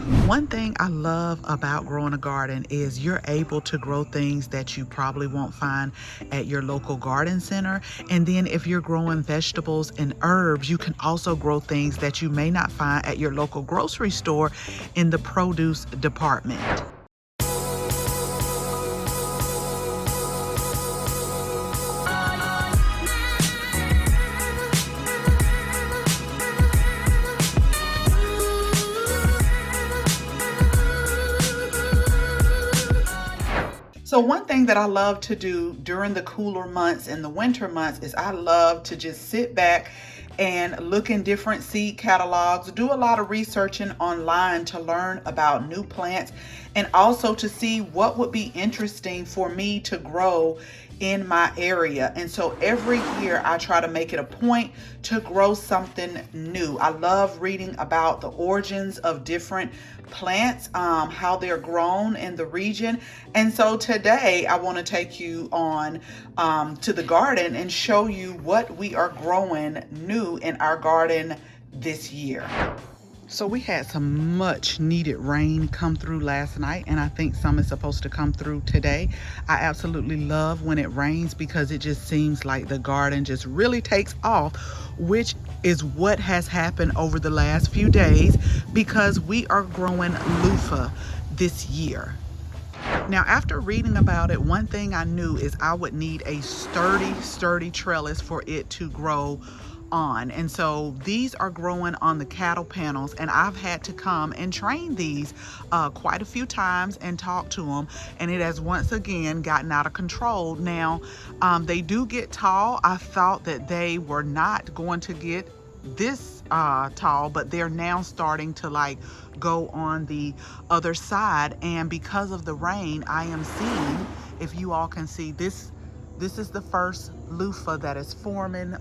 One thing I love about growing a garden is you're able to grow things that you probably won't find at your local garden center. And then if you're growing vegetables and herbs, you can also grow things that you may not find at your local grocery store in the produce department. So one thing that I love to do during the cooler months and the winter months is I love to just sit back and look in different seed catalogs, do a lot of researching online to learn about new plants and also to see what would be interesting for me to grow in my area. And so every year I try to make it a point to grow something new. I love reading about the origins of different plants, how they're grown in the region. And so today I want to take you on to the garden and show you what we are growing new in our garden this year. So we had some much needed rain come through last night, and I think some is supposed to come through today. I absolutely love when it rains because it just seems like the garden just really takes off, which is what has happened over the last few days because we are growing loofah this year. Now, after reading about it, one thing I knew is I would need a sturdy trellis for it to grow on. And so these are growing on the cattle panels, and I've had to come and train these quite a few times and talk to them, and it has once again gotten out of control. Now they do get tall. I thought that they were not going to get this tall, but they're now starting to like go on the other side, and because of the rain I am seeing, if you all can see, this is the first loofah that is forming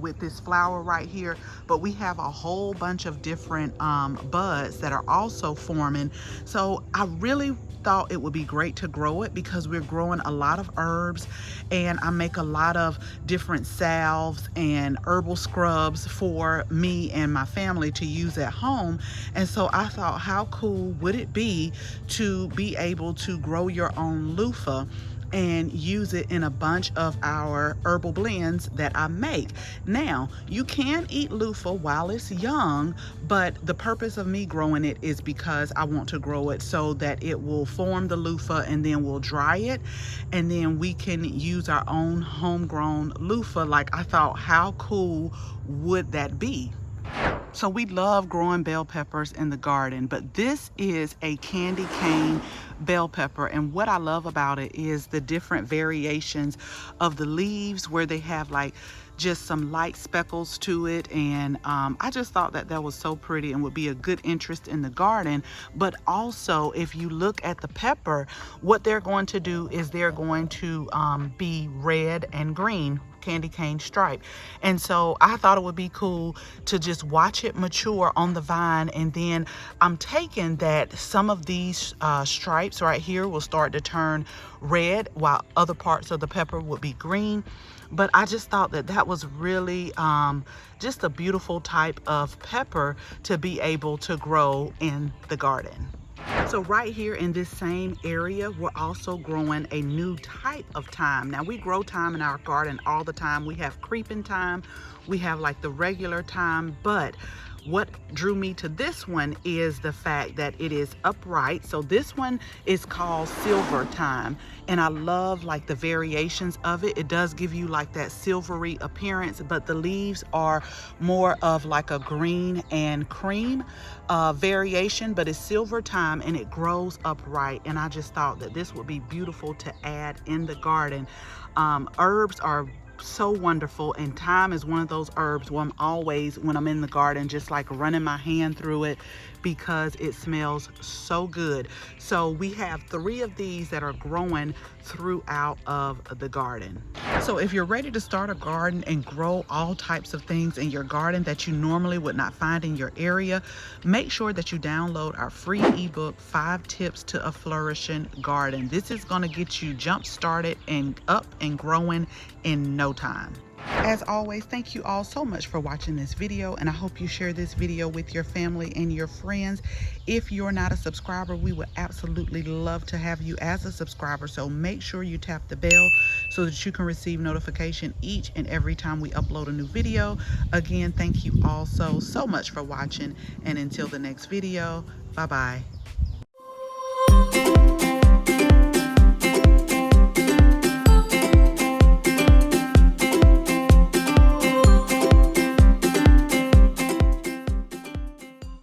with this flower right here, but we have a whole bunch of different buds that are also forming. So I really thought it would be great to grow it because we're growing a lot of herbs, and I make a lot of different salves and herbal scrubs for me and my family to use at home. And so I thought, how cool would it be to be able to grow your own loofah and use it in a bunch of our herbal blends that I make. Now, you can eat loofah while it's young, but the purpose of me growing it is because I want to grow it so that it will form the loofah, and then we'll dry it, and then we can use our own homegrown loofah. Like, I thought, how cool would that be? So we love growing bell peppers in the garden, but this is a candy cane bell pepper, and what I love about it is the different variations of the leaves where they have like just some light speckles to it, and I just thought that that was so pretty and would be a good interest in the garden. But also, if you look at the pepper, what they're going to do is they're going to be red and green, candy cane stripe. And so I thought it would be cool to just watch it mature on the vine, and then I'm taking that some of these stripes right here will start to turn red while other parts of the pepper would be green. But I just thought that that was really just a beautiful type of pepper to be able to grow in the garden. So right here in this same area, we're also growing a new type of thyme. Now, we grow thyme in our garden all the time. We have creeping thyme, we have like the regular thyme, but what drew me to this one is the fact that it is upright. So this one is called silver thyme, and I love like the variations of it. It does give you like that silvery appearance, but the leaves are more of like a green and cream variation, but it's silver thyme and it grows upright. And I just thought that this would be beautiful to add in the garden. Herbs are so wonderful, and thyme is one of those herbs where I'm always, when I'm in the garden, just like running my hand through it because it smells so good. So we have 3 of these that are growing throughout of the garden. So if you're ready to start a garden and grow all types of things in your garden that you normally would not find in your area, make sure that you download our free ebook, 5 Tips to a Flourishing Garden. This is going to get you jump started and up and growing in no time. As always, thank you all so much for watching this video, and I hope you share this video with your family and your friends. If you're not a subscriber, we would absolutely love to have you as a subscriber, so make sure you tap the bell so that you can receive notification each and every time we upload a new video. Again, thank you all so much for watching, and until the next video, bye bye.